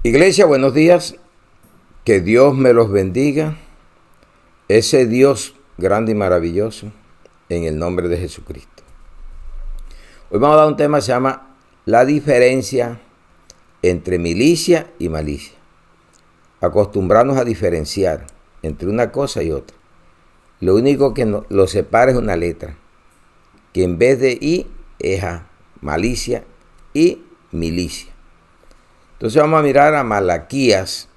Iglesia, buenos días. Que Dios me los bendiga. Ese Dios grande y maravilloso, en el nombre de Jesucristo. Hoy vamos a dar un tema que se llama la diferencia entre milicia y malicia. Acostumbrarnos a diferenciar entre una cosa y otra. Lo único que lo separa es una letra, que en vez de I es A, malicia y milicia. Entonces vamos a mirar a Malaquías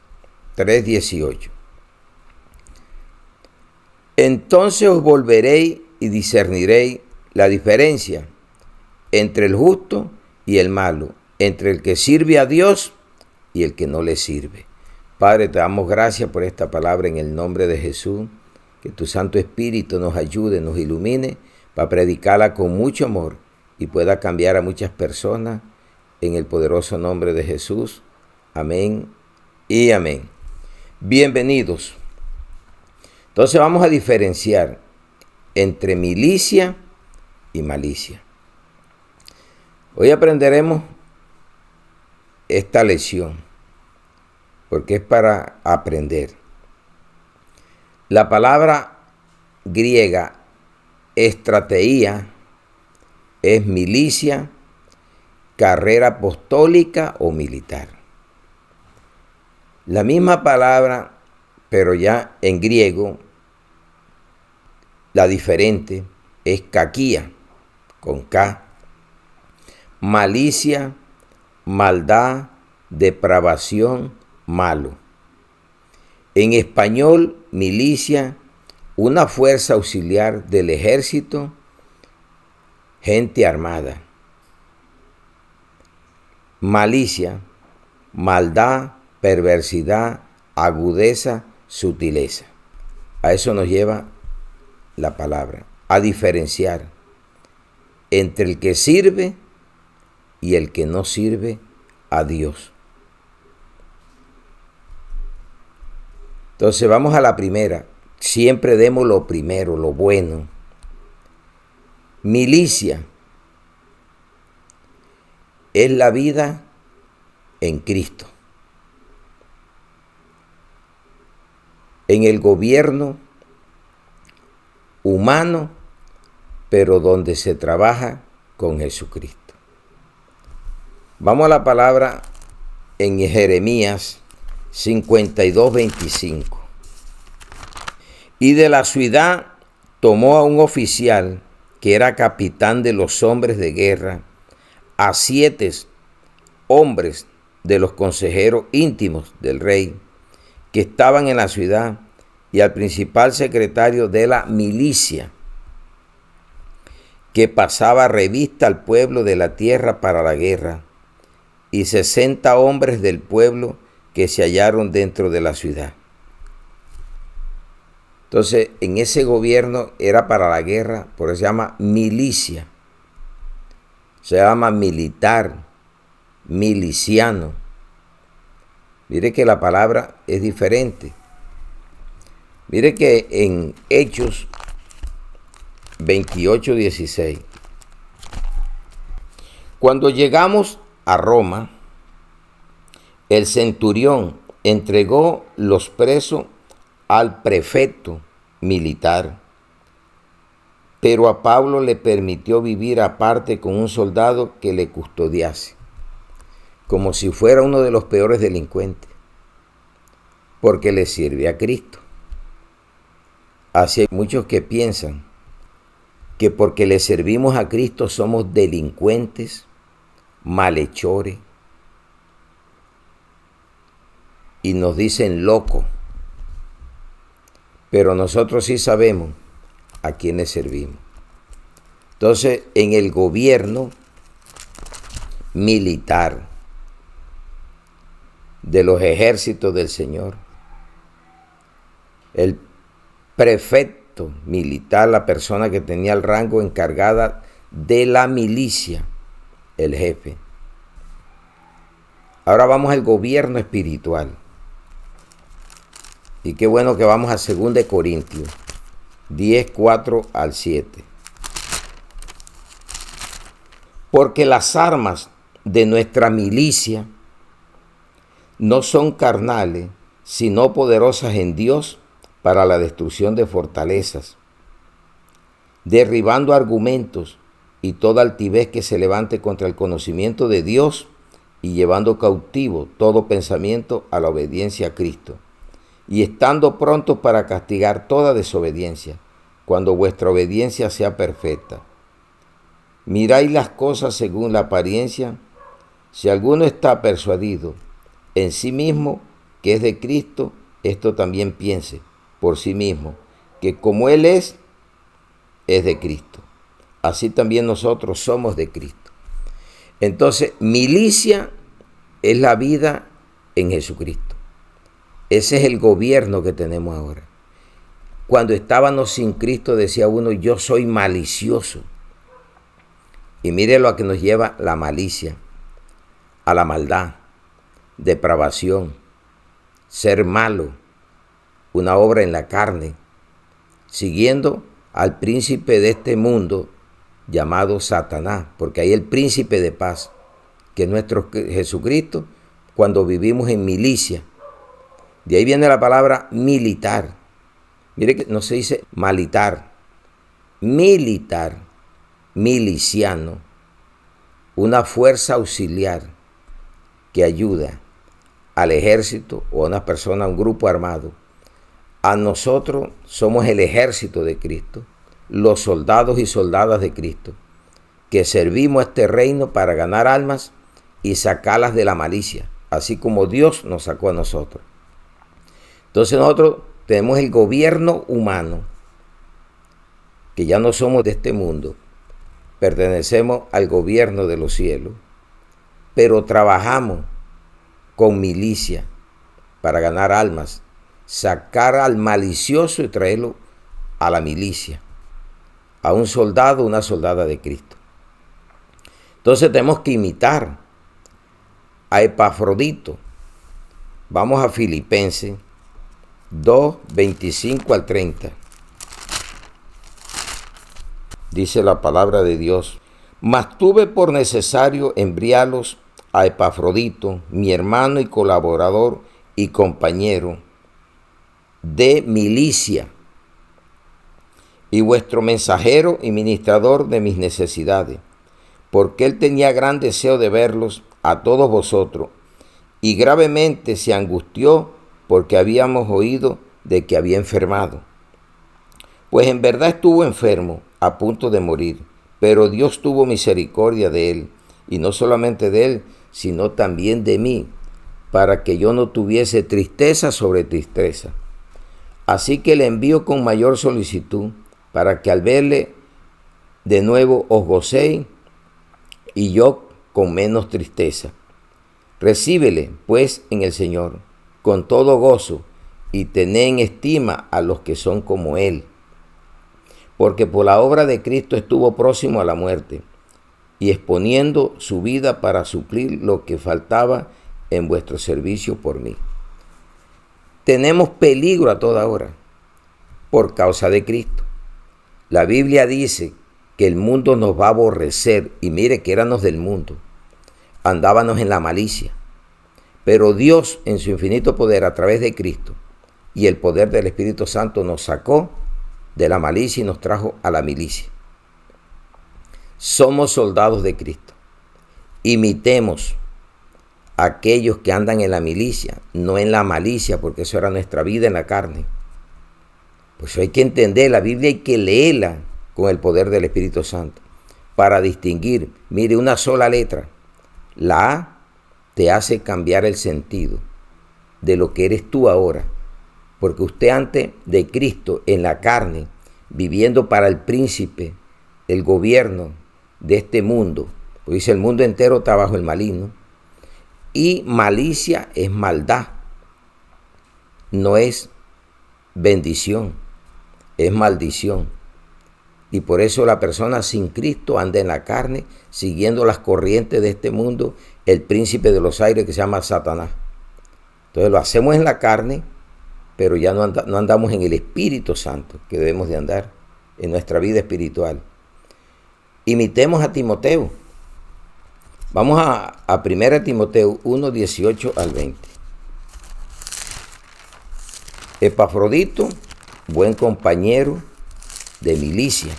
3:18. Entonces os volveréis y discerniréis la diferencia entre el justo y el malo, entre el que sirve a Dios y el que no le sirve. Padre, te damos gracias por esta palabra en el nombre de Jesús. Que tu Santo Espíritu nos ayude, nos ilumine para predicarla con mucho amor y pueda cambiar a muchas personas en el poderoso nombre de Jesús. Amén y amén. Bienvenidos. Entonces vamos a diferenciar entre milicia y malicia. Hoy aprenderemos esta lección porque es para aprender. La palabra griega estrategia es milicia, carrera apostólica o militar. La misma palabra, pero ya en griego, la diferente es kakia, con K. Malicia, maldad, depravación, malo. En español, milicia, una fuerza auxiliar del ejército, gente armada. Malicia, maldad, perversidad, agudeza, sutileza. A eso nos lleva la palabra, a diferenciar entre el que sirve y el que no sirve a Dios. Entonces vamos a la primera. Siempre demos lo primero, lo bueno. Milicia es la vida en Cristo. En el gobierno humano, pero donde se trabaja con Jesucristo. Vamos a la palabra en Jeremías 52:25. Y de la ciudad tomó a un oficial que era capitán de los hombres de guerra, a 7 hombres de los consejeros íntimos del rey que estaban en la ciudad y al principal secretario de la milicia que pasaba revista al pueblo de la tierra para la guerra, y 60 hombres del pueblo que se hallaron dentro de la ciudad. Entonces, en ese gobierno era para la guerra, por eso se llama milicia. Se llama militar, miliciano. Mire que la palabra es diferente. Mire que en Hechos 28:16. Cuando llegamos a Roma, el centurión entregó los presos al prefecto militar, pero a Pablo le permitió vivir aparte con un soldado que le custodiase, como si fuera uno de los peores delincuentes, porque le sirve a Cristo. Así hay muchos que piensan que porque le servimos a Cristo somos delincuentes, malhechores, y nos dicen loco. Pero nosotros sí sabemos a quiénes servimos. Entonces, en el gobierno militar de los ejércitos del Señor, el prefecto militar, la persona que tenía el rango encargada de la milicia, el jefe. Ahora vamos al gobierno espiritual. Y qué bueno que vamos a 2 Corintios 10:4-7. Porque las armas de nuestra milicia no son carnales, sino poderosas en Dios para la destrucción de fortalezas, derribando argumentos y toda altivez que se levante contra el conocimiento de Dios y llevando cautivo todo pensamiento a la obediencia a Cristo, y estando prontos para castigar toda desobediencia, cuando vuestra obediencia sea perfecta. Miráis las cosas según la apariencia. Si alguno está persuadido en sí mismo que es de Cristo, esto también piense por sí mismo, que como Él es de Cristo. Así también nosotros somos de Cristo. Entonces, milicia es la vida en Jesucristo. Ese es el gobierno que tenemos ahora. Cuando estábamos sin Cristo decía uno, yo soy malicioso. Y mire lo a que nos lleva la malicia, a la maldad, depravación, ser malo, una obra en la carne, siguiendo al príncipe de este mundo llamado Satanás, porque hay el príncipe de paz, que es nuestro Jesucristo, cuando vivimos en milicia. De ahí viene la palabra militar. Mire que no se dice militar, miliciano, una fuerza auxiliar que ayuda al ejército o a una persona, a un grupo armado. A nosotros somos el ejército de Cristo, los soldados y soldadas de Cristo, que servimos a este reino para ganar almas y sacarlas de la malicia, así como Dios nos sacó a nosotros. Entonces nosotros tenemos el gobierno humano, que ya no somos de este mundo, pertenecemos al gobierno de los cielos, pero trabajamos con milicia para ganar almas, sacar al malicioso y traerlo a la milicia, a un soldado, una soldada de Cristo. Entonces tenemos que imitar a Epafrodito. Vamos a Filipenses 2, 25 al 30. Dice la palabra de Dios: mas tuve por necesario enviaros a Epafrodito, mi hermano y colaborador y compañero de milicia, y vuestro mensajero y ministrador de mis necesidades, porque él tenía gran deseo de verlos a todos vosotros, y gravemente se angustió porque habíamos oído de que había enfermado. Pues en verdad estuvo enfermo, a punto de morir, pero Dios tuvo misericordia de él, y no solamente de él, sino también de mí, para que yo no tuviese tristeza sobre tristeza. Así que le envío con mayor solicitud, para que al verle de nuevo os gocéis, y yo con menos tristeza. Recíbele, pues, en el Señor, con todo gozo, y tened en estima a los que son como él. Porque por la obra de Cristo estuvo próximo a la muerte, y exponiendo su vida para suplir lo que faltaba en vuestro servicio por mí. Tenemos peligro a toda hora por causa de Cristo. La Biblia dice que el mundo nos va a aborrecer, y mire que éramos del mundo, andábamos en la malicia, pero Dios en su infinito poder a través de Cristo y el poder del Espíritu Santo nos sacó de la malicia y nos trajo a la milicia. Somos soldados de Cristo. Imitemos a aquellos que andan en la milicia, no en la malicia, porque eso era nuestra vida en la carne. Pues hay que entender la Biblia, hay que leerla con el poder del Espíritu Santo para distinguir. Mire, una sola letra, la A, te hace cambiar el sentido de lo que eres tú ahora. Porque usted antes de Cristo en la carne, viviendo para el príncipe, el gobierno de este mundo, pues dice el mundo entero está bajo el maligno, y malicia es maldad, no es bendición, es maldición. Y por eso la persona sin Cristo anda en la carne, siguiendo las corrientes de este mundo, el príncipe de los aires que se llama Satanás. Entonces lo hacemos en la carne, pero ya no andamos en el Espíritu Santo, que debemos de andar en nuestra vida espiritual. Imitemos a Timoteo. Vamos a 1 Timoteo 1, 18 al 20. Epafrodito, buen compañero de milicia.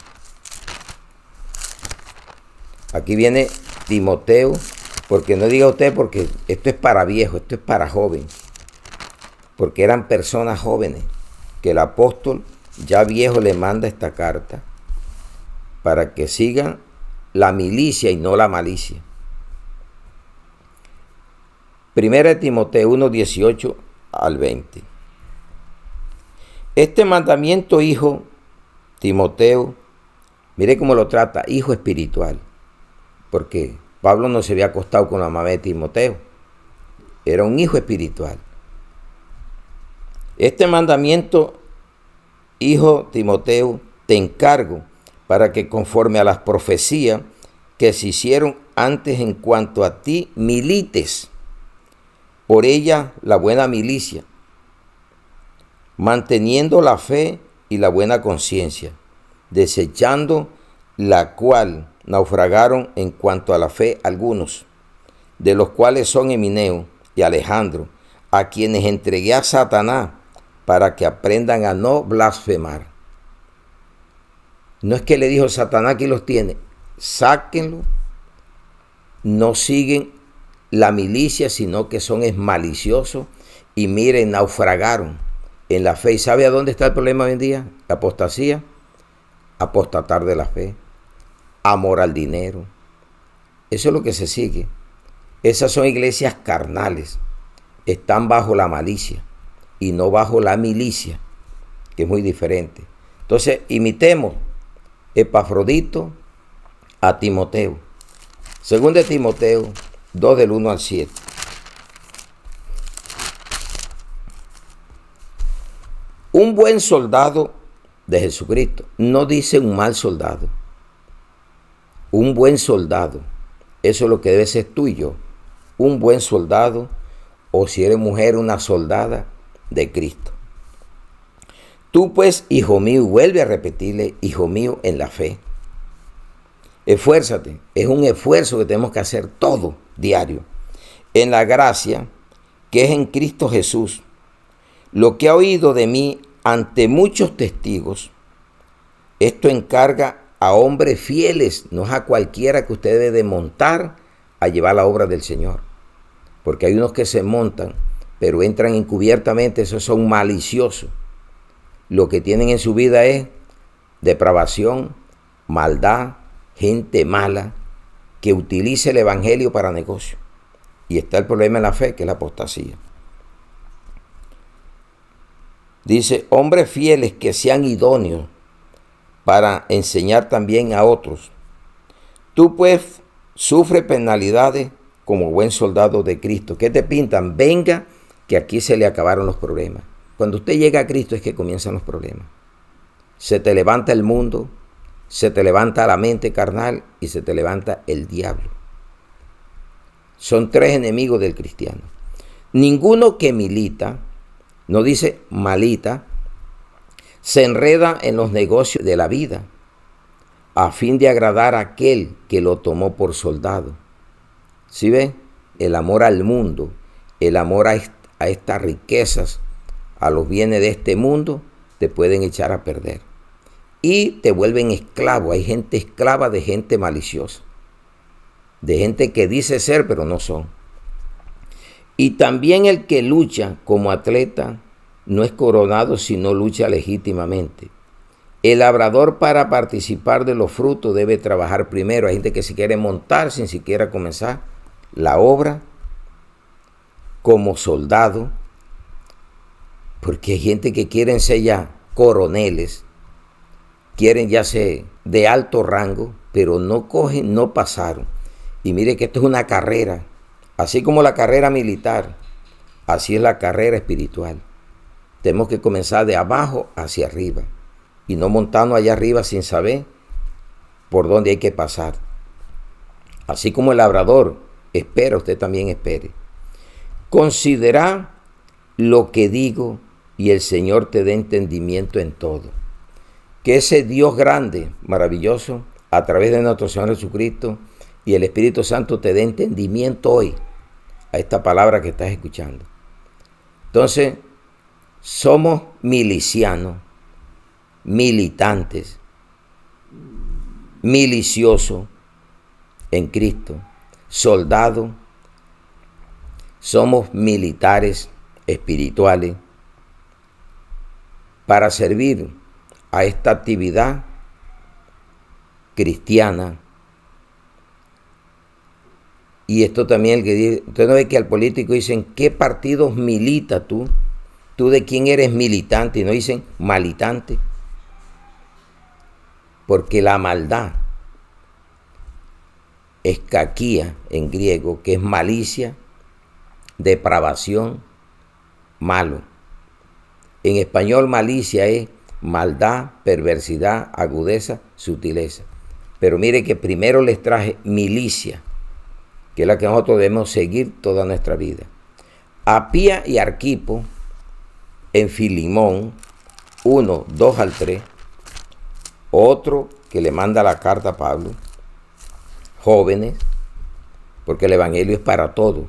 Aquí viene Timoteo, porque no diga usted, porque esto es para viejos, esto es para jóvenes, porque eran personas jóvenes, que el apóstol ya viejo le manda esta carta para que sigan la milicia y no la malicia. Primera de Timoteo 1, 18 al 20. Este mandamiento, hijo Timoteo, mire cómo lo trata, hijo espiritual, porque Pablo no se había acostado con la mamá de Timoteo, era un hijo espiritual. Este mandamiento, hijo Timoteo, te encargo para que conforme a las profecías que se hicieron antes en cuanto a ti, milites por ella la buena milicia, manteniendo la fe y la buena conciencia, desechando la cual naufragaron en cuanto a la fe algunos, de los cuales son Emineo y Alejandro, a quienes entregué a Satanás para que aprendan a no blasfemar. No es que le dijo Satanás, aquí los tiene, sáquenlo, no siguen la milicia, sino que son maliciosos y miren, naufragaron en la fe. ¿Y sabe a dónde está el problema hoy en día? La apostasía, apostatar de la fe, amor al dinero. Eso es lo que se sigue. Esas son iglesias carnales, están bajo la malicia y no bajo la milicia, que es muy diferente. Entonces, imitemos Epafrodito a Timoteo. Según de Timoteo 2 del 1 al 7. Un buen soldado de Jesucristo, no dice un mal soldado. Un buen soldado, eso es lo que debe ser tú y yo. Un buen soldado, o si eres mujer, una soldada de Cristo. Tú pues, hijo mío, y vuelve a repetirle, hijo mío, en la fe. Esfuérzate, es un esfuerzo que tenemos que hacer todo, diario. En la gracia que es en Cristo Jesús. Lo que ha oído de mí ante muchos testigos, esto encarga a hombres fieles, no es a cualquiera que usted debe de montar a llevar la obra del Señor. Porque hay unos que se montan, pero entran encubiertamente, esos son maliciosos. Lo que tienen en su vida es depravación, maldad, gente mala que utiliza el evangelio para negocio. Y está el problema en la fe, que es la apostasía. Dice, hombres fieles que sean idóneos para enseñar también a otros. Tú pues sufre penalidades como buen soldado de Cristo. ¿Qué te pintan? Venga, que aquí se le acabaron los problemas. Cuando usted llega a Cristo es que comienzan los problemas. Se te levanta el mundo, se te levanta la mente carnal y se te levanta el diablo. Son tres enemigos del cristiano. Ninguno que milita, no dice malita, se enreda en los negocios de la vida a fin de agradar a aquel que lo tomó por soldado. ¿Sí ve? El amor al mundo, el amor a estas riquezas, a los bienes de este mundo, te pueden echar a perder. Y te vuelven esclavo. Hay gente esclava de gente maliciosa. De gente que dice ser, pero no son. Y también el que lucha como atleta no es coronado si no lucha legítimamente. El labrador, para participar de los frutos, debe trabajar primero. Hay gente que se quiere montar sin siquiera comenzar la obra como soldado, porque hay gente que quieren ser ya coroneles, quieren ya ser de alto rango, pero no cogen, no pasaron. Y mire que esto es una carrera, así como la carrera militar, así es la carrera espiritual. Tenemos que comenzar de abajo hacia arriba y no montarnos allá arriba sin saber por dónde hay que pasar. Así como el labrador espera, usted también espere. Considera lo que digo y el Señor te dé entendimiento en todo. Que ese Dios grande, maravilloso, a través de nuestro Señor Jesucristo y el Espíritu Santo te dé entendimiento hoy a esta palabra que estás escuchando. Entonces, Somos milicianos, militantes, miliciosos en Cristo, soldados, somos militares espirituales para servir a esta actividad cristiana. Y esto también, el que dice, usted no ve que al político dicen, ¿qué partidos milita tú? ¿Tú de quién eres militante? Y no dicen malitante. Porque la maldad es caquía en griego, que es malicia, depravación, malo. En español malicia es maldad, perversidad, agudeza, sutileza. Pero mire que primero les traje milicia, que es la que nosotros debemos seguir toda nuestra vida. Apía y Arquipo, en Filimón 1, 2 al 3, otro que le manda la carta a Pablo, jóvenes, porque el evangelio es para todos,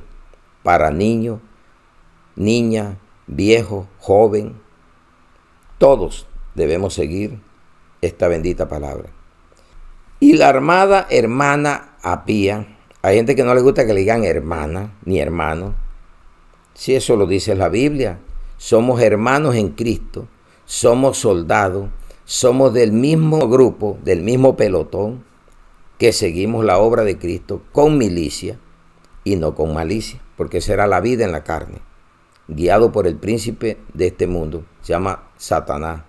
para niños, niñas, viejos, joven, todos debemos seguir esta bendita palabra. Y la armada hermana Apía, hay gente que no le gusta que le digan hermana ni hermano, si eso lo dice la Biblia, somos hermanos en Cristo, somos soldados, somos del mismo grupo, del mismo pelotón, que seguimos la obra de Cristo con milicia y no con malicia, porque será la vida en la carne, guiado por el príncipe de este mundo, se llama Satanás.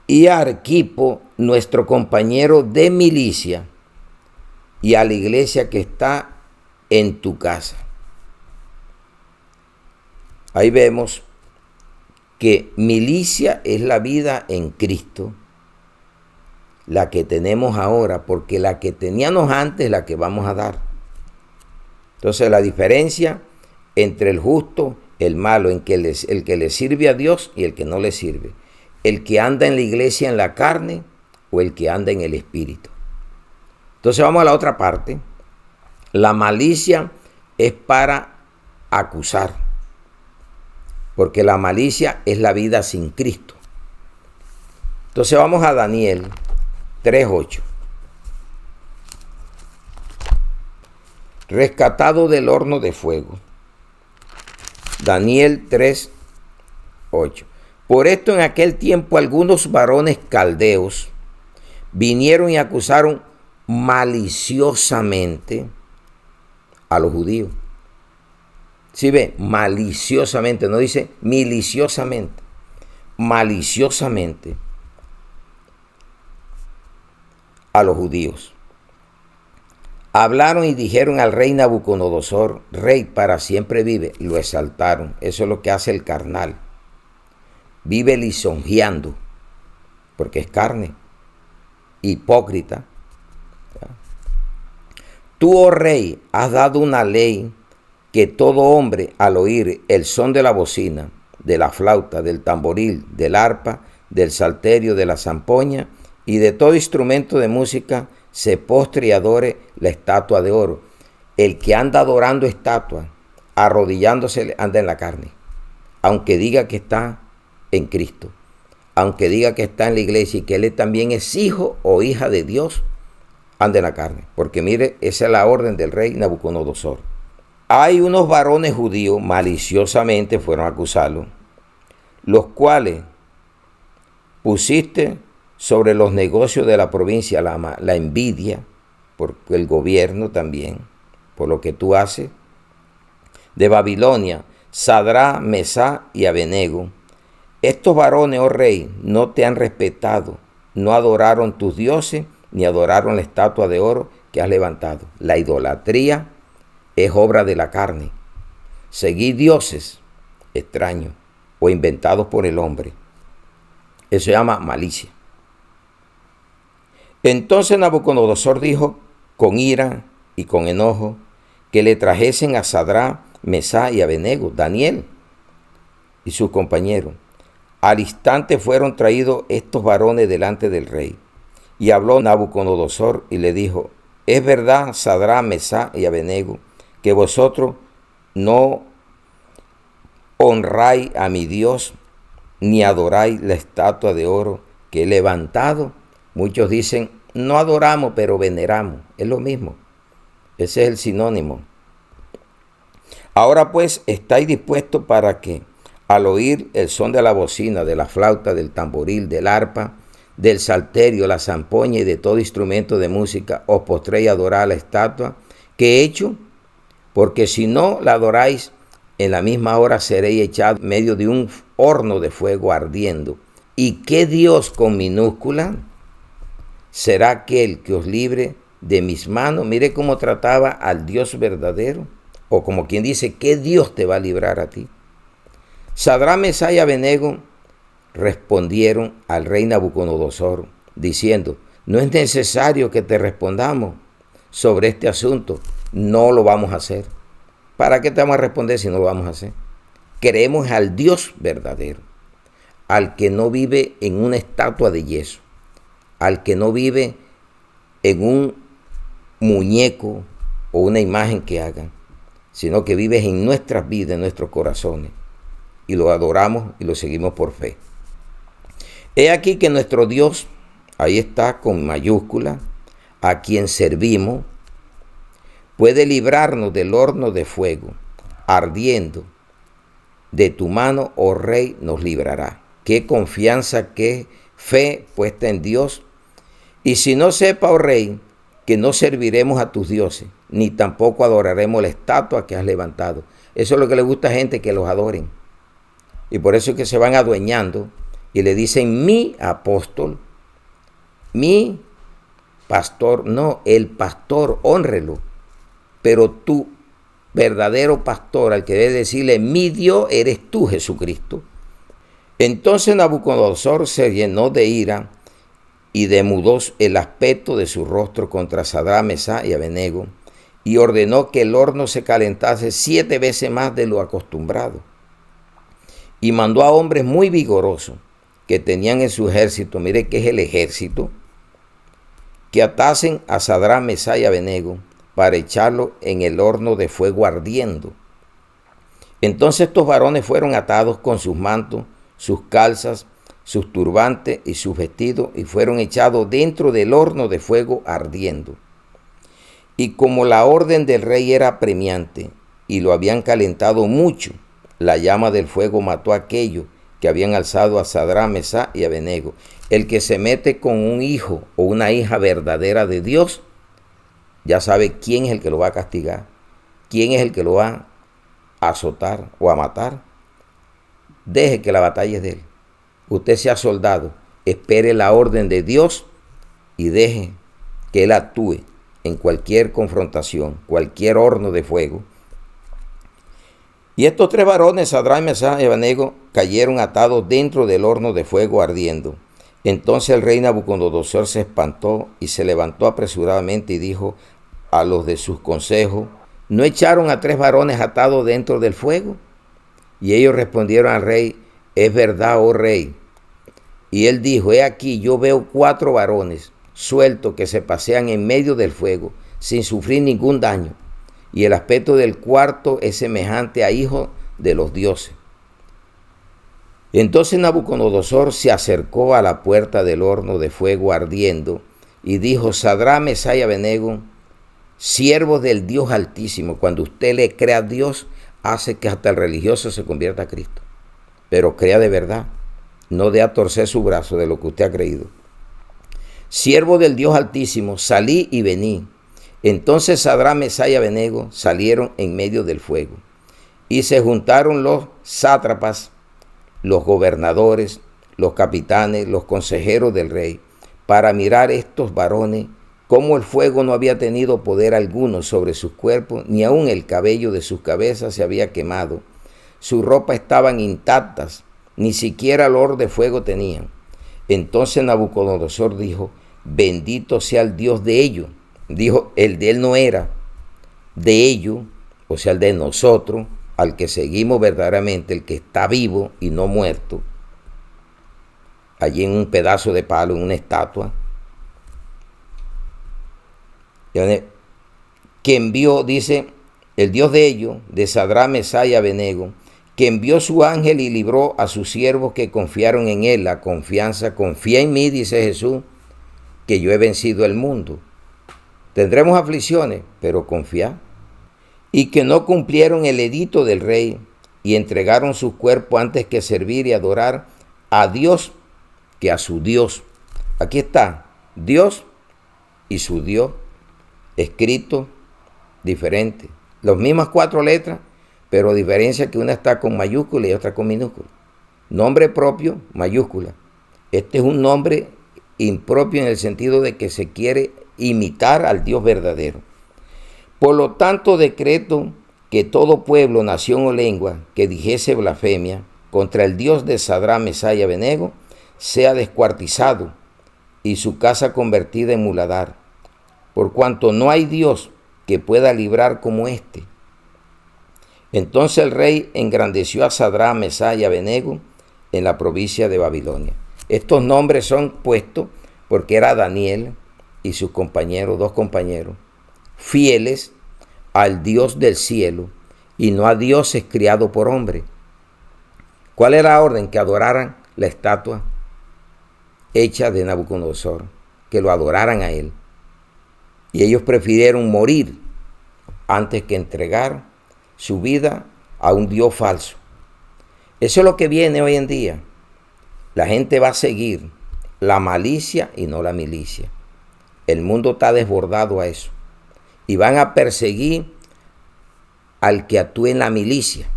Y a Arquipo, nuestro compañero de milicia, y a la iglesia que está en tu casa. Ahí vemos que milicia es la vida en Cristo, la que tenemos ahora, porque la que teníamos antes es la que vamos a dar. Entonces la diferencia entre el justo, el malo, el que le sirve a Dios y el que no le sirve. El que anda en la iglesia en la carne o el que anda en el espíritu. Entonces vamos a la otra parte. La malicia es para acusar, porque la malicia es la vida sin Cristo. Entonces vamos a Daniel 3:8. Rescatado del horno de fuego. Daniel 3:8. Por esto en aquel tiempo algunos varones caldeos vinieron y acusaron maliciosamente a los judíos. ¿Sí ve? Maliciosamente, no dice miliciosamente. Maliciosamente a los judíos. Hablaron y dijeron al rey Nabucodonosor, rey para siempre vive, lo exaltaron. Eso es lo que hace el carnal. Vive lisonjeando, porque es carne, hipócrita. Tú, oh rey, has dado una ley que todo hombre al oír el son de la bocina, de la flauta, del tamboril, del arpa, del salterio, de la zampoña y de todo instrumento de música, se postre y adore la estatua de oro. El que anda adorando estatua, arrodillándose, anda en la carne. Aunque diga que está en Cristo, aunque diga que está en la iglesia y que él también es hijo o hija de Dios, anda en la carne. Porque mire, esa es la orden del rey Nabucodonosor. Hay unos varones judíos, maliciosamente fueron a acusarlo, los cuales pusiste sobre los negocios de la provincia la envidia, por el gobierno también, por lo que tú haces, de Babilonia, Sadrá, Mesá y Abednego. Estos varones, oh rey, no te han respetado, no adoraron tus dioses, ni adoraron la estatua de oro que has levantado. La idolatría es obra de la carne. Seguir dioses extraños o inventados por el hombre. Eso se llama malicia. Entonces Nabucodonosor dijo con ira y con enojo que le trajesen a Sadrá, Mesá y Abednego, Daniel y sus compañeros. Al instante fueron traídos estos varones delante del rey. Y habló Nabucodonosor y le dijo, es verdad, Sadrá, Mesá y Abednego, que vosotros no honráis a mi Dios, ni adoráis la estatua de oro que he levantado. Muchos dicen, no adoramos, pero veneramos. Es lo mismo. Ese es el sinónimo. Ahora pues, ¿estáis dispuestos para que, al oír el son de la bocina, de la flauta, del tamboril, del arpa, del salterio, la zampoña y de todo instrumento de música, os postréis a adorar a la estatua que he hecho? Porque si no la adoráis, en la misma hora seréis echados en medio de un horno de fuego ardiendo. ¿Y qué Dios con minúscula será aquel que os libre de mis manos? Mire cómo trataba al Dios verdadero. O como quien dice, ¿qué Dios te va a librar a ti? Sadrach, Mesach y Abednego respondieron al rey Nabucodonosor, diciendo, no es necesario que te respondamos sobre este asunto, no lo vamos a hacer. ¿Para qué te vamos a responder si no lo vamos a hacer? Creemos al Dios verdadero, al que no vive en una estatua de yeso, al que no vive en un muñeco o una imagen que hagan, sino que vive en nuestras vidas, en nuestros corazones, y lo adoramos y lo seguimos por fe. He aquí que nuestro Dios, ahí está con mayúscula, a quien servimos, puede librarnos del horno de fuego, ardiendo. De tu mano, oh rey, nos librará. Qué confianza, qué fe puesta en Dios. Y si no sepa, oh rey, que no serviremos a tus dioses, ni tampoco adoraremos la estatua que has levantado. Eso es lo que le gusta a gente, que los adoren. Y por eso es que se van adueñando y le dicen mi apóstol, mi pastor. No, el pastor, hónrelo. Pero tu verdadero pastor, al que debe decirle mi Dios, eres tú, Jesucristo. Entonces Nabucodonosor se llenó de ira y demudó el aspecto de su rostro contra Sadrach, Mesach y Abednego, y ordenó que el horno se calentase 7 veces más de lo acostumbrado. Y mandó a hombres muy vigorosos que tenían en su ejército, mire que es el ejército, que atasen a Sadrach, Mesach y Abednego para echarlo en el horno de fuego ardiendo. Entonces estos varones fueron atados con sus mantos, sus calzas, sus turbantes y sus vestidos, y fueron echados dentro del horno de fuego ardiendo. Y como la orden del rey era apremiante, y lo habían calentado mucho, la llama del fuego mató a aquellos que habían alzado a Sadrach, Mesach y Abednego. El que se mete con un hijo o una hija verdadera de Dios, ya sabe quién es el que lo va a castigar, quién es el que lo va a azotar o a matar. Deje que la batalla es de él. Usted sea soldado, espere la orden de Dios y deje que él actúe en cualquier confrontación, cualquier horno de fuego. Y estos 3 varones, Sadrach, Mesach y Abednego, cayeron atados dentro del horno de fuego ardiendo. Entonces el rey Nabucodonosor se espantó y se levantó apresuradamente y dijo a los de sus consejos, ¿no echaron a 3 varones atados dentro del fuego? Y ellos respondieron al rey, es verdad, oh rey. Y él dijo, he aquí, yo veo 4 varones sueltos que se pasean en medio del fuego sin sufrir ningún daño. Y el aspecto del cuarto es semejante a hijo de los dioses. Entonces Nabucodonosor se acercó a la puerta del horno de fuego ardiendo y dijo, Sadrach, Mesach y Abednego, siervos del Dios Altísimo. Cuando usted le crea a Dios, hace que hasta el religioso se convierta a Cristo. Pero crea de verdad, no dé a torcer su brazo de lo que usted ha creído. Siervo del Dios Altísimo, salí y vení. Entonces Sadrach, Mesach y Abednego salieron en medio del fuego. Y se juntaron los sátrapas, los gobernadores, los capitanes, los consejeros del rey, para mirar estos varones, cómo el fuego no había tenido poder alguno sobre sus cuerpos, ni aun el cabello de sus cabezas se había quemado. Sus ropas estaban intactas, ni siquiera olor de fuego tenían. Entonces Nabucodonosor dijo, bendito sea el Dios de ellos. Dijo, el de él no era, de ellos, o sea, el de nosotros, al que seguimos verdaderamente, el que está vivo y no muerto, allí en un pedazo de palo, en una estatua, que envió, dice, el Dios de ellos, de Sadrach, Mesach y Abednego, que envió su ángel y libró a sus siervos que confiaron en él. La confianza, confía en mí, dice Jesús, que yo he vencido el mundo. Tendremos aflicciones, pero confía. Y que no cumplieron el edicto del rey y entregaron su cuerpo antes que servir y adorar a Dios que a su Dios. Aquí está, Dios y su Dios, escrito diferente. Las mismas 4 letras, pero diferencia que una está con mayúscula y otra con minúscula. Nombre propio, mayúscula. Este es un nombre impropio en el sentido de que se quiere imitar al Dios verdadero. Por lo tanto, decreto que todo pueblo, nación o lengua que dijese blasfemia contra el Dios de Sadrach, Mesach y Abednego sea descuartizado y su casa convertida en muladar, por cuanto no hay Dios que pueda librar como éste. Entonces el rey engrandeció a Sadrach, Mesach y Abednego en la provincia de Babilonia. Estos nombres son puestos porque era Daniel y sus compañeros, 2 compañeros, fieles al Dios del cielo y no a dioses criados por hombre. ¿Cuál era la orden? Que adoraran la estatua hecha de Nabucodonosor, que lo adoraran a él. Y ellos prefirieron morir antes que entregar su vida a un Dios falso. Eso es lo que viene hoy en día. La gente va a seguir la malicia y no la milicia. El mundo está desbordado a eso. Y van a perseguir al que actúe en la milicia.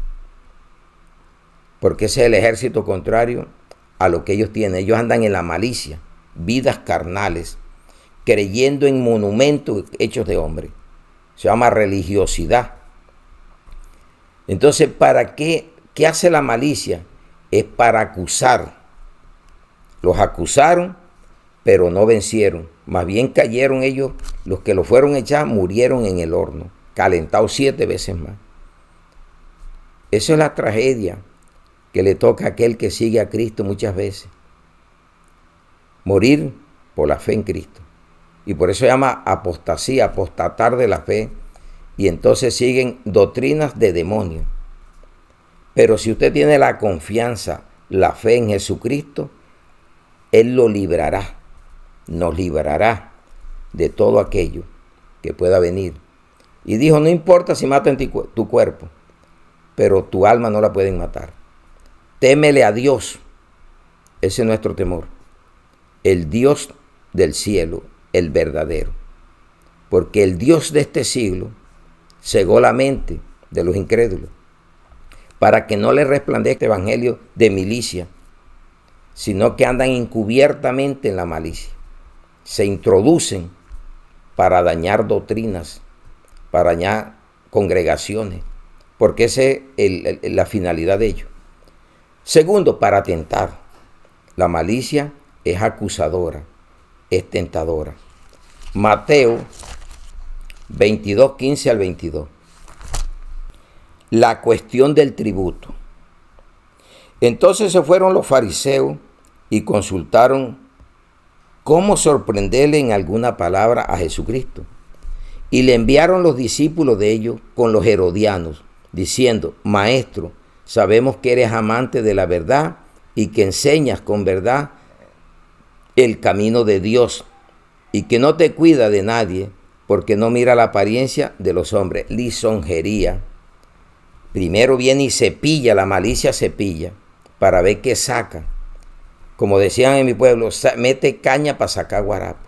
Porque ese es el ejército contrario a lo que ellos tienen. Ellos andan en la malicia, vidas carnales, creyendo en monumentos hechos de hombre. Se llama religiosidad. Entonces, ¿para qué? ¿Qué hace la malicia? Es para acusar. Los acusaron, pero no vencieron. Más bien cayeron ellos, los que lo fueron a echar, murieron en el horno, calentados 7 veces más. Eso es la tragedia que le toca a aquel que sigue a Cristo muchas veces. Morir por la fe en Cristo. Y por eso se llama apostasía, apostatar de la fe. Y entonces siguen doctrinas de demonios. Pero si usted tiene la confianza, la fe en Jesucristo, Él lo librará, nos librará de todo aquello que pueda venir. Y dijo, no importa si matan tu cuerpo, pero tu alma no la pueden matar. Témele a Dios, ese es nuestro temor. El Dios del cielo, el verdadero. Porque el Dios de este siglo cegó la mente de los incrédulos para que no les resplandezca el evangelio de milicia, sino que andan encubiertamente en la malicia. Se introducen para dañar doctrinas, para dañar congregaciones, porque esa es la finalidad de ellos. Segundo, para tentar. La malicia es acusadora, es tentadora. Mateo 22, 15 al 22. La cuestión del tributo. Entonces se fueron los fariseos y consultaron cómo sorprenderle en alguna palabra a Jesucristo. Y le enviaron los discípulos de ellos con los herodianos, diciendo, Maestro, sabemos que eres amante de la verdad y que enseñas con verdad el camino de Dios y que no te cuida de nadie porque no mira la apariencia de los hombres. Lisonjería. Primero viene y cepilla, la malicia cepilla para ver qué saca. Como decían en mi pueblo, mete caña para sacar guarapo.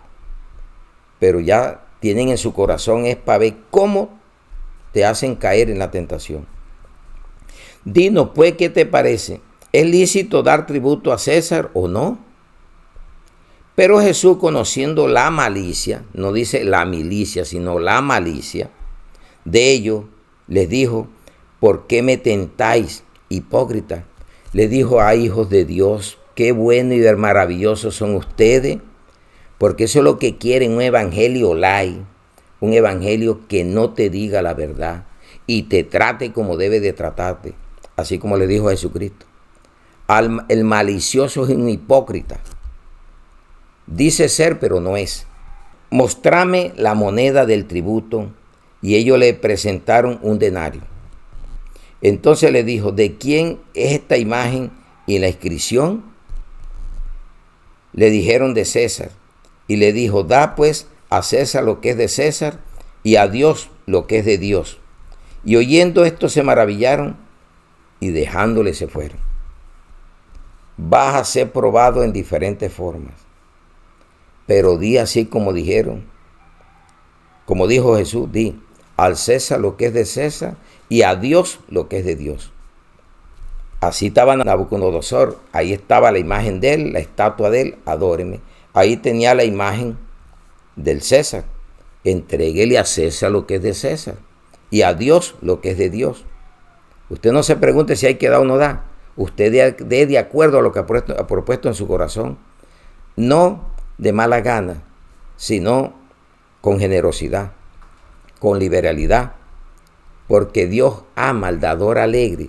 Pero ya tienen en su corazón es para ver cómo te hacen caer en la tentación. Dinos, pues, ¿qué te parece? ¿Es lícito dar tributo a César o no? Pero Jesús, conociendo la malicia, no dice la milicia, sino la malicia de ellos, les dijo, ¿por qué me tentáis, hipócritas? Les dijo, hijos de Dios, qué bueno y maravillosos son ustedes, porque eso es lo que quieren, un evangelio light, un evangelio que no te diga la verdad y te trate como debe de tratarte, así como le dijo Jesucristo. El malicioso es un hipócrita. Dice ser, pero no es. Mostrame la moneda del tributo, y ellos le presentaron un denario. Entonces le dijo, ¿de quién es esta imagen y la inscripción? Le dijeron, de César. Y le dijo, da pues a César lo que es de César y a Dios lo que es de Dios. Y oyendo esto se maravillaron y dejándole se fueron. Vas a ser probado en diferentes formas, pero di así como dijeron, como dijo Jesús, di al César lo que es de César y a Dios lo que es de Dios. Así estaba Nabucodonosor, ahí estaba la imagen de él, la estatua de él, adóreme. Ahí tenía la imagen del César. Entréguele a César lo que es de César y a Dios lo que es de Dios. Usted no se pregunte si hay que dar o no da. Usted dé de acuerdo a lo que ha propuesto en su corazón. No de mala gana, sino con generosidad, con liberalidad. Porque Dios ama al dador alegre.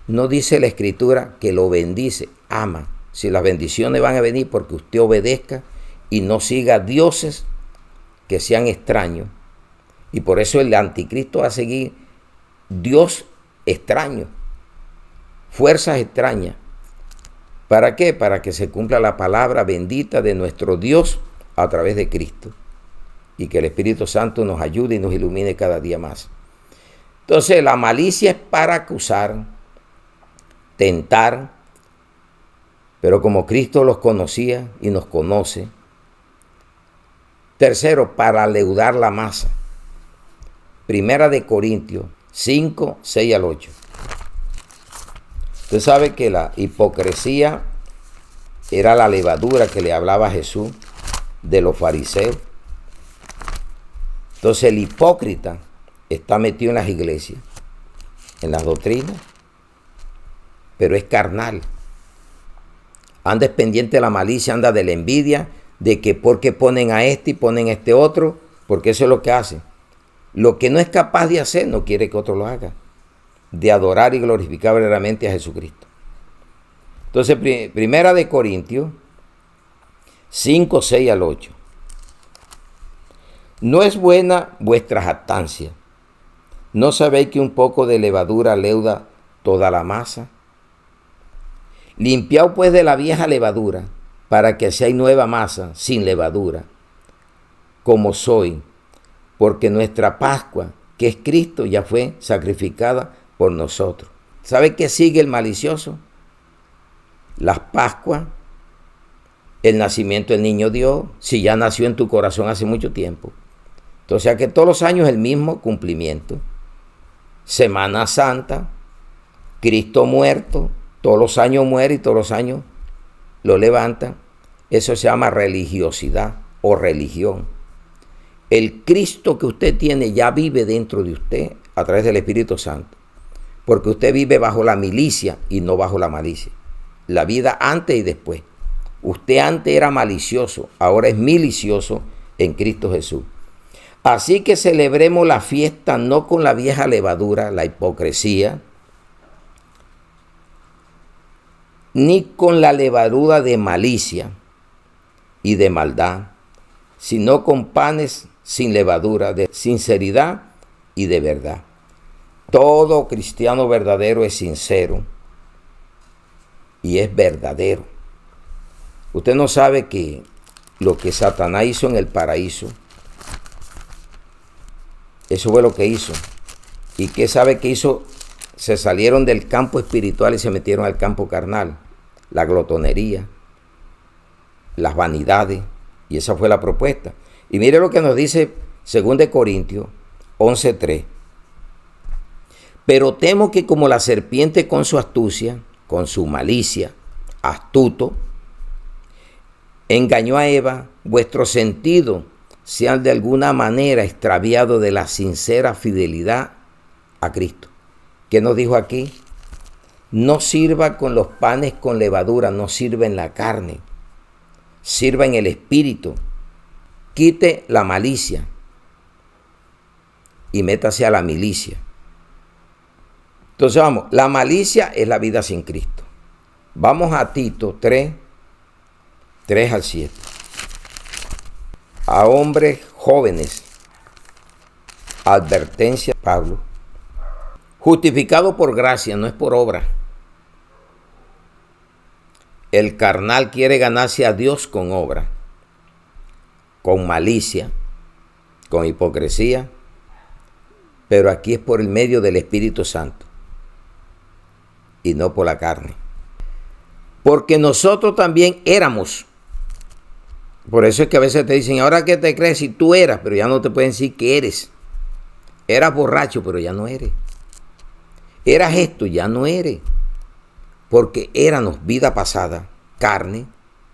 No dice la Escritura que lo bendice, ama. Si las bendiciones van a venir porque usted obedezca y no siga dioses que sean extraños. Y por eso el anticristo va a seguir Dios extraño, fuerzas extrañas. ¿Para qué? Para que se cumpla la palabra bendita de nuestro Dios a través de Cristo. Y que el Espíritu Santo nos ayude y nos ilumine cada día más. Entonces, la malicia es para acusar, tentar, pero como Cristo los conocía y nos conoce. Tercero, para leudar la masa. Primera de Corintios 5, 6 al 8. Usted sabe que la hipocresía era la levadura que le hablaba a Jesús de los fariseos. Entonces el hipócrita está metido en las iglesias, en las doctrinas, pero es carnal. Anda es pendiente de la malicia, anda de la envidia, de que porque ponen a este y ponen a este otro, porque eso es lo que hace. Lo que no es capaz de hacer, no quiere que otro lo haga. De adorar y glorificar verdaderamente a Jesucristo. Entonces, Primera de Corintios 5, 6 al 8. No es buena vuestra jactancia. ¿No sabéis que un poco de levadura leuda toda la masa? Limpiaos pues de la vieja levadura, para que seáis nueva masa, sin levadura, como soy, porque nuestra Pascua, que es Cristo, ya fue sacrificada por nosotros. ¿Sabe qué sigue el malicioso? Las Pascuas, el nacimiento del niño Dios, si ya nació en tu corazón hace mucho tiempo. Entonces, que todos los años el mismo cumplimiento. Semana Santa, Cristo muerto, todos los años muere y todos los años lo levantan. Eso se llama religiosidad o religión. El Cristo que usted tiene ya vive dentro de usted a través del Espíritu Santo. Porque usted vive bajo la milicia y no bajo la malicia. La vida antes y después. Usted antes era malicioso, ahora es milicioso en Cristo Jesús. Así que celebremos la fiesta no con la vieja levadura, la hipocresía, ni con la levadura de malicia y de maldad, sino con panes sin levadura, de sinceridad y de verdad. Todo cristiano verdadero es sincero y es verdadero. Usted no sabe que lo que Satanás hizo en el paraíso, eso fue lo que hizo. ¿Y qué sabe que hizo? Se salieron del campo espiritual y se metieron al campo carnal. La glotonería, las vanidades, y esa fue la propuesta. Y mire lo que nos dice 2 Corintios 11:3. Pero temo que como la serpiente con su astucia, con su malicia, astuto, engañó a Eva, vuestros sentidos sean de alguna manera extraviados de la sincera fidelidad a Cristo. ¿Qué nos dijo aquí? No sirva con los panes con levadura, no sirva en la carne, sirva en el espíritu. Quite la malicia y métase a la milicia. Entonces vamos, la malicia es la vida sin Cristo. Vamos a Tito 3, 3 al 7. A hombres jóvenes, advertencia Pablo. Justificado por gracia, no es por obra. El carnal quiere ganarse a Dios con obra, con malicia, con hipocresía, pero aquí es por el medio del Espíritu Santo y no por la carne. Porque nosotros también éramos. Por eso es que a veces te dicen, ¿ahora qué te crees si tú eras? Pero ya no te pueden decir que eres. Eras borracho, pero ya no eres. Eras esto, ya no eres. Porque éramos vida pasada, carne,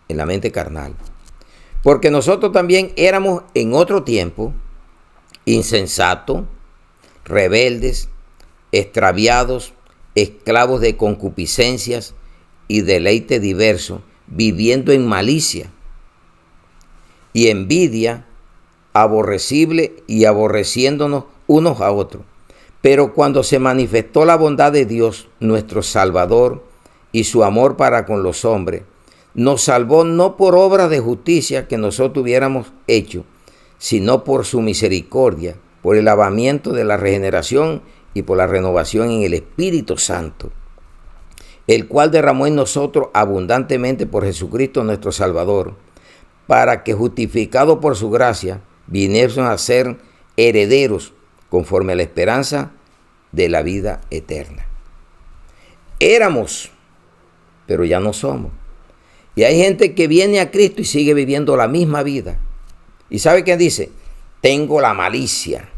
en la mente carnal. Porque nosotros también éramos en otro tiempo insensatos, rebeldes, extraviados, esclavos de concupiscencias y deleite diverso, viviendo en malicia y envidia, aborrecible y aborreciéndonos unos a otros. Pero cuando se manifestó la bondad de Dios, nuestro Salvador, y su amor para con los hombres, nos salvó no por obras de justicia que nosotros hubiéramos hecho, sino por su misericordia, por el lavamiento de la regeneración y por la renovación en el Espíritu Santo, el cual derramó en nosotros abundantemente por Jesucristo nuestro Salvador, para que justificados por su gracia, viniésemos a ser herederos conforme a la esperanza de la vida eterna. Éramos, pero ya no somos. Y hay gente que viene a Cristo y sigue viviendo la misma vida. ¿Y sabe qué dice? Tengo la malicia,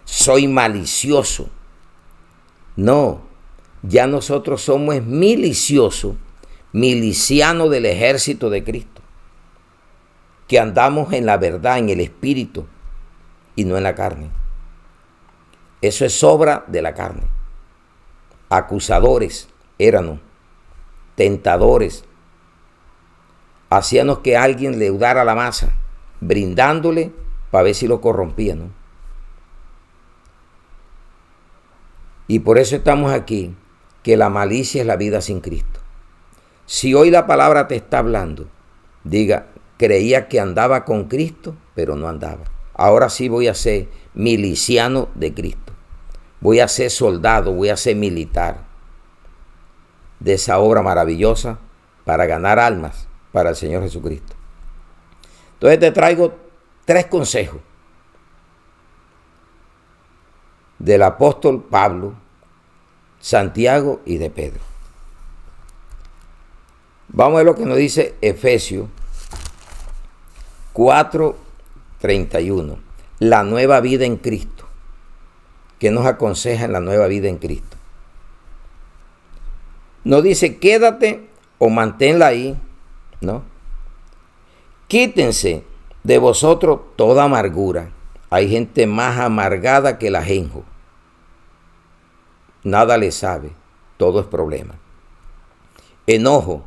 soy malicioso. No, ya nosotros somos miliciosos, milicianos del ejército de Cristo, que andamos en la verdad, en el Espíritu y no en la carne. Eso es obra de la carne. Acusadores éramos, tentadores. Hacíamos que alguien leudara la masa, brindándole para ver si lo corrompía, ¿no? Y por eso estamos aquí, que la malicia es la vida sin Cristo. Si hoy la palabra te está hablando, diga, creía que andaba con Cristo, pero no andaba. Ahora sí voy a ser miliciano de Cristo. Voy a ser soldado, voy a ser militar de esa obra maravillosa para ganar almas para el Señor Jesucristo. Entonces te traigo 3 consejos del apóstol Pablo, Santiago y de Pedro. Vamos a ver lo que nos dice Efesios 4:31. La nueva vida en Cristo. ¿Qué nos aconseja en la nueva vida en Cristo? Nos dice, quédate o manténla ahí, ¿no? Quítense de vosotros toda amargura. Hay gente más amargada que el ajenjo. Nada le sabe, todo es problema. Enojo,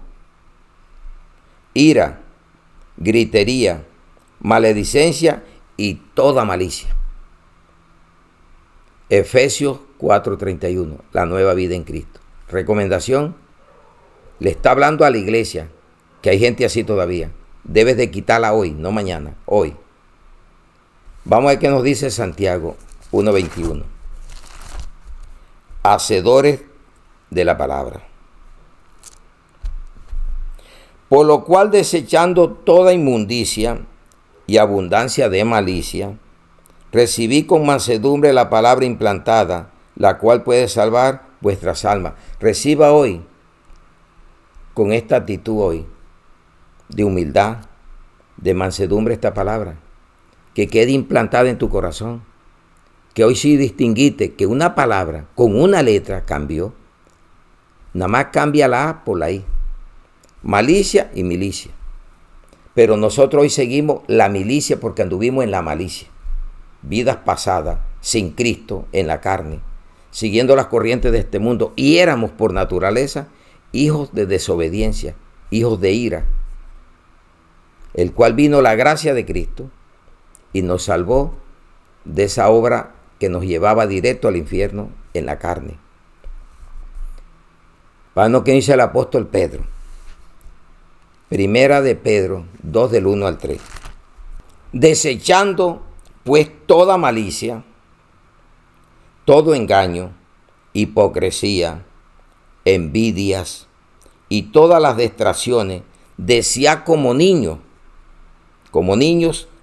ira, gritería, maledicencia y toda malicia. Efesios 4:31, la nueva vida en Cristo. Recomendación, le está hablando a la iglesia, que hay gente así todavía. Debes de quitarla hoy, no mañana, hoy. Vamos a ver qué nos dice Santiago 1:21. Hacedores de la palabra. Por lo cual, desechando toda inmundicia y abundancia de malicia, recibí con mansedumbre la palabra implantada, la cual puede salvar vuestras almas. Reciba hoy, con esta actitud hoy, de humildad, de mansedumbre esta palabra, que quede implantada en tu corazón, que hoy sí distinguiste que una palabra con una letra cambió. Nada más cambia la A por la I. Malicia y milicia. Pero nosotros hoy seguimos la milicia porque anduvimos en la malicia. Vidas pasadas, sin Cristo, en la carne, siguiendo las corrientes de este mundo. Y éramos por naturaleza hijos de desobediencia, hijos de ira, el cual vino la gracia de Cristo y nos salvó de esa obra que nos llevaba directo al infierno en la carne. Para lo que dice el apóstol Pedro. Primera de Pedro 2 del 1 al 3. Desechando pues toda malicia, todo engaño, hipocresía, envidias y todas las distracciones, decía como niños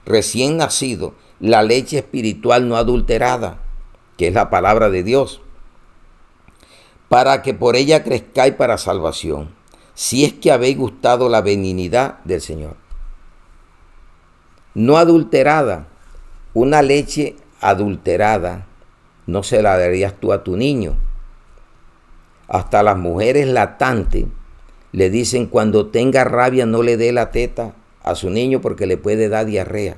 recién nacidos, la leche espiritual no adulterada, que es la palabra de Dios, para que por ella crezcáis para salvación, si es que habéis gustado la benignidad del Señor. No adulterada, una leche adulterada no se la darías tú a tu niño. Hasta las mujeres lactantes le dicen cuando tenga rabia no le dé la teta a su niño porque le puede dar diarrea,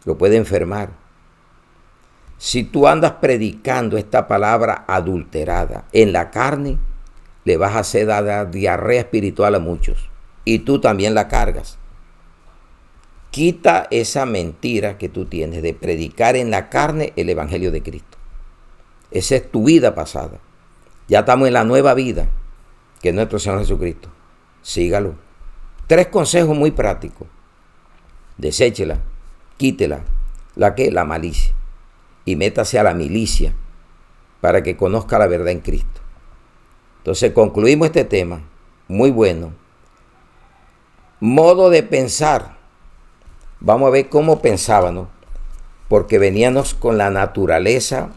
lo puede enfermar. Si tú andas predicando esta palabra adulterada en la carne, le vas a hacer dar diarrea espiritual a muchos y tú también la cargas. Quita esa mentira que tú tienes de predicar en la carne el evangelio de Cristo. Esa es tu vida pasada. Ya estamos en la nueva vida, que es nuestro Señor Jesucristo. Sígalo. 3 consejos muy prácticos. Deséchela, quítela. ¿La qué? La malicia. Y métase a la milicia para que conozca la verdad en Cristo. Entonces concluimos este tema, muy bueno. Modo de pensar. Vamos a ver cómo pensábamos, porque veníamos con la naturaleza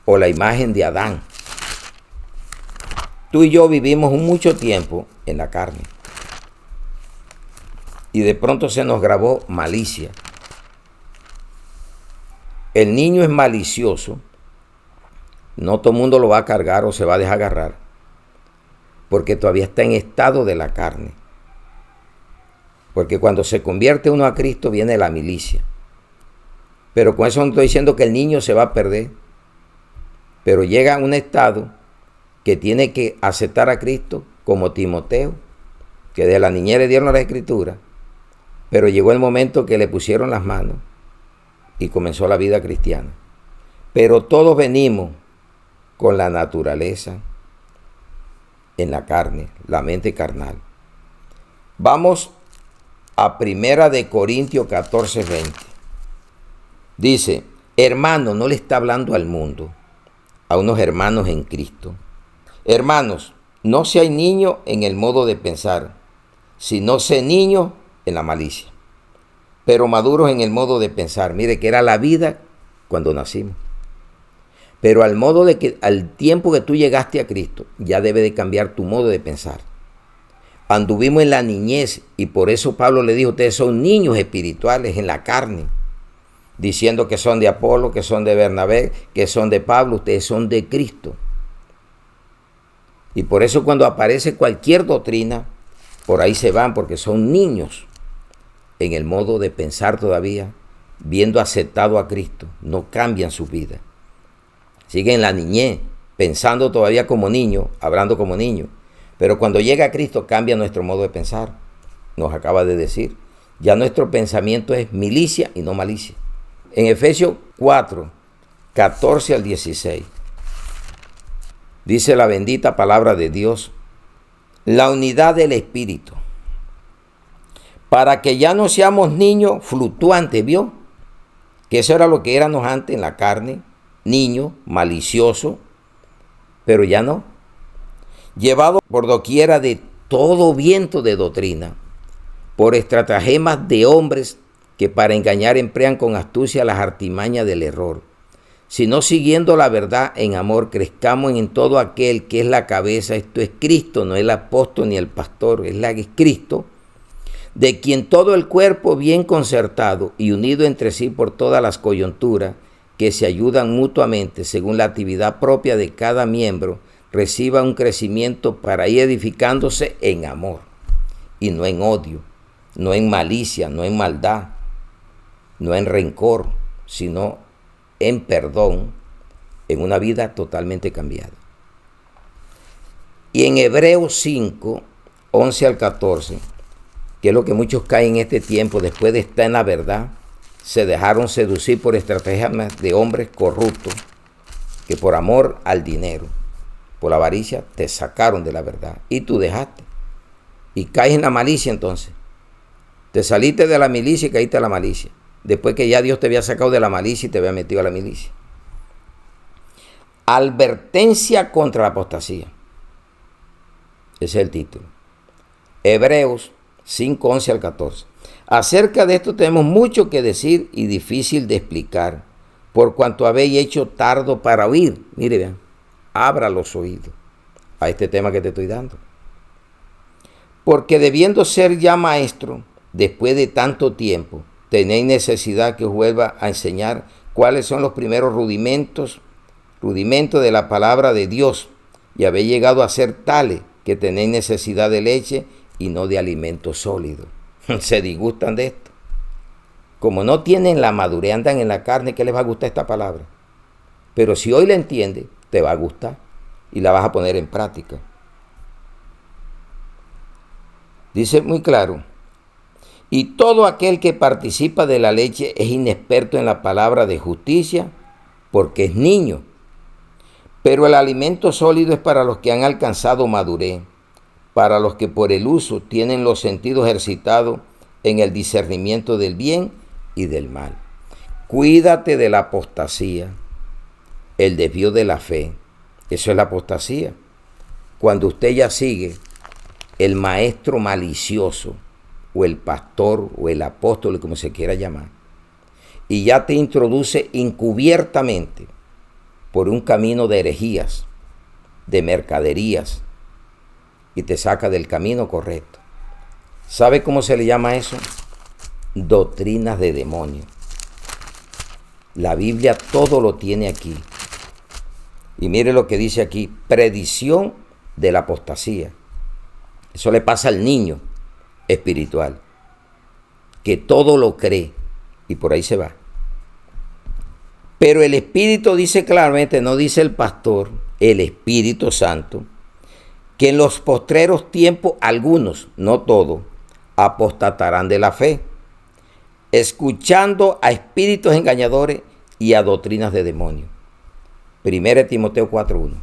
o la imagen de Adán. Tú y yo vivimos mucho tiempo en la carne. Y de pronto se nos grabó malicia. El niño es malicioso. No todo el mundo lo va a cargar o se va a dejar agarrar, porque todavía está en estado de la carne. Porque cuando se convierte uno a Cristo viene la milicia. Pero con eso no estoy diciendo que el niño se va a perder. Pero llega a un estado que tiene que aceptar a Cristo, como Timoteo, que de la niñez le dieron la Escritura. Pero llegó el momento que le pusieron las manos y comenzó la vida cristiana. Pero todos venimos con la naturaleza en la carne, la mente carnal. Vamos a 1 de Corintios 14:20. Dice, hermano, no le está hablando al mundo, a unos hermanos en Cristo. Hermanos, no seáis niños en el modo de pensar, sino sé niños en la malicia, pero maduros en el modo de pensar. Mire que era la vida cuando nacimos. Pero al modo de que al tiempo que tú llegaste a Cristo, ya debe de cambiar tu modo de pensar. Anduvimos en la niñez y por eso Pablo le dijo, ustedes son niños espirituales en la carne, diciendo que son de Apolo, que son de Bernabé, que son de Pablo, ustedes son de Cristo. Y por eso cuando aparece cualquier doctrina, por ahí se van, porque son niños en el modo de pensar todavía, viendo aceptado a Cristo, no cambian su vida. Siguen en la niñez, pensando todavía como niños, hablando como niños. Pero cuando llega a Cristo cambia nuestro modo de pensar. Nos acaba de decir. Ya nuestro pensamiento es milicia y no malicia. En Efesios 4, 14 al 16, dice la bendita palabra de Dios, la unidad del Espíritu, para que ya no seamos niños fluctuantes, ¿vio? Que eso era lo que éramos antes en la carne, niños, maliciosos, pero ya no. Llevado por doquiera de todo viento de doctrina, por estratagemas de hombres que para engañar emplean con astucia las artimañas del error, sino siguiendo la verdad en amor, crezcamos en todo aquel que es la cabeza, esto es Cristo, no el apóstol ni el pastor, es Cristo, de quien todo el cuerpo bien concertado y unido entre sí por todas las coyunturas, que se ayudan mutuamente según la actividad propia de cada miembro, reciba un crecimiento para ir edificándose en amor y no en odio, no en malicia, no en maldad, no en rencor, sino en perdón, en una vida totalmente cambiada. Y en Hebreos 5, 11 al 14, que es lo que muchos caen en este tiempo, después de estar en la verdad, se dejaron seducir por estrategias de hombres corruptos que por amor al dinero, por la avaricia, te sacaron de la verdad y tú dejaste. Y caes en la malicia entonces. Te saliste de la milicia y caíste a la malicia. Después que ya Dios te había sacado de la malicia y te había metido a la milicia. Advertencia contra la apostasía. Ese es el título. Hebreos 5, 11 al 14. Acerca de esto tenemos mucho que decir y difícil de explicar, por cuanto habéis hecho tardo para oír. Mire, vean, abra los oídos a este tema que te estoy dando. Porque debiendo ser ya maestro, después de tanto tiempo, tenéis necesidad que os vuelva a enseñar cuáles son los primeros rudimentos de la palabra de Dios, y habéis llegado a ser tales que tenéis necesidad de leche y no de alimento sólido. Se disgustan de esto. Como no tienen la madurez, andan en la carne, ¿qué les va a gustar esta palabra? Pero si hoy la entiendes, te va a gustar y la vas a poner en práctica. Dice muy claro, y todo aquel que participa de la leche es inexperto en la palabra de justicia porque es niño. Pero el alimento sólido es para los que han alcanzado madurez, para los que por el uso tienen los sentidos ejercitados en el discernimiento del bien y del mal. Cuídate de la apostasía, el desvío de la fe. Eso es la apostasía. Cuando usted ya sigue el maestro malicioso, o el pastor, o el apóstol, como se quiera llamar, y ya te introduce encubiertamente por un camino de herejías, de mercaderías, y te saca del camino correcto. ¿Sabe cómo se le llama eso? Doctrinas de demonio. La Biblia todo lo tiene aquí. Y mire lo que dice aquí, predicción de la apostasía. Eso le pasa al niño espiritual, que todo lo cree y por ahí se va. Pero el Espíritu dice claramente, no dice el pastor, el Espíritu Santo, que en los postreros tiempos algunos, no todos, apostatarán de la fe, escuchando a espíritus engañadores y a doctrinas de demonios. 1 Timoteo 4:1.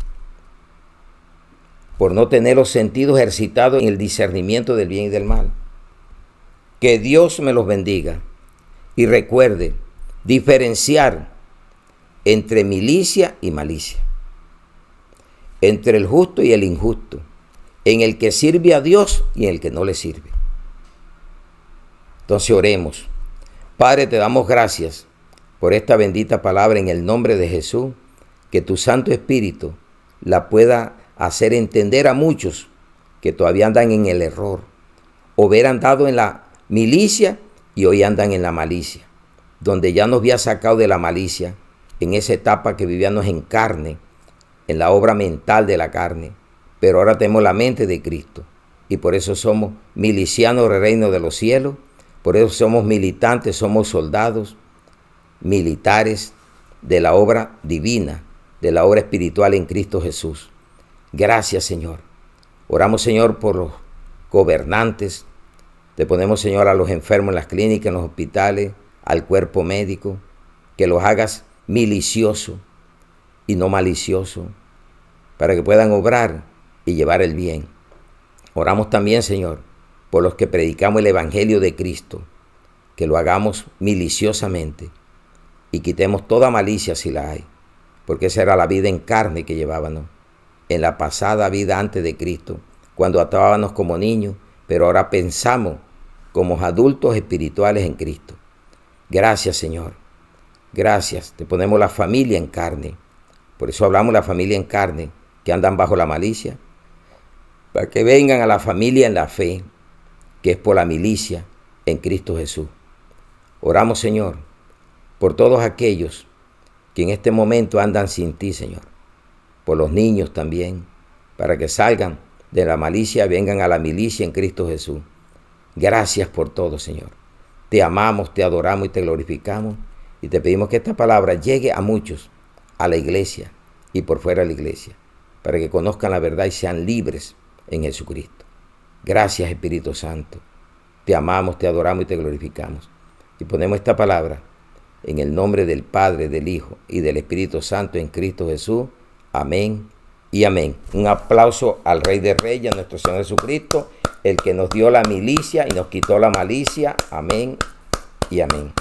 Por no tener los sentidos ejercitados en el discernimiento del bien y del mal. Que Dios me los bendiga. Y recuerde diferenciar entre milicia y malicia, entre el justo y el injusto, en el que sirve a Dios y en el que no le sirve. Entonces oremos. Padre, te damos gracias por esta bendita palabra en el nombre de Jesús, que tu Santo Espíritu la pueda hacer entender a muchos que todavía andan en el error, o hubieran andado en la milicia y hoy andan en la malicia, donde ya nos había sacado de la malicia, en esa etapa que vivíamos en carne, en la obra mental de la carne, pero ahora tenemos la mente de Cristo, y por eso somos milicianos del reino de los cielos, por eso somos militantes, somos soldados, militares de la obra divina, de la obra espiritual en Cristo Jesús. Gracias, Señor. Oramos, Señor, por los gobernantes. Te ponemos, Señor, a los enfermos en las clínicas, en los hospitales, al cuerpo médico, que los hagas milicioso y no malicioso, para que puedan obrar y llevar el bien. Oramos también, Señor, por los que predicamos el Evangelio de Cristo, que lo hagamos miliciosamente y quitemos toda malicia si la hay, porque esa era la vida en carne que llevábamos, en la pasada vida antes de Cristo, cuando actuábamos como niños, pero ahora pensamos como adultos espirituales en Cristo. Gracias, Señor. Gracias. Te ponemos la familia en carne. Por eso hablamos de la familia en carne, que andan bajo la malicia, para que vengan a la familia en la fe, que es por la milicia en Cristo Jesús. Oramos, Señor, por todos aquellos que en este momento andan sin ti, Señor. Por los niños también, para que salgan de la malicia y vengan a la milicia en Cristo Jesús. Gracias por todo, Señor. Te amamos, te adoramos y te glorificamos. Y te pedimos que esta palabra llegue a muchos, a la iglesia y por fuera de la iglesia, para que conozcan la verdad y sean libres en Jesucristo. Gracias, Espíritu Santo. Te amamos, te adoramos y te glorificamos. Y ponemos esta palabra en el nombre del Padre, del Hijo y del Espíritu Santo en Cristo Jesús. Amén y amén. Un aplauso al Rey de Reyes, a nuestro Señor Jesucristo, el que nos dio la milicia y nos quitó la malicia. Amén y amén.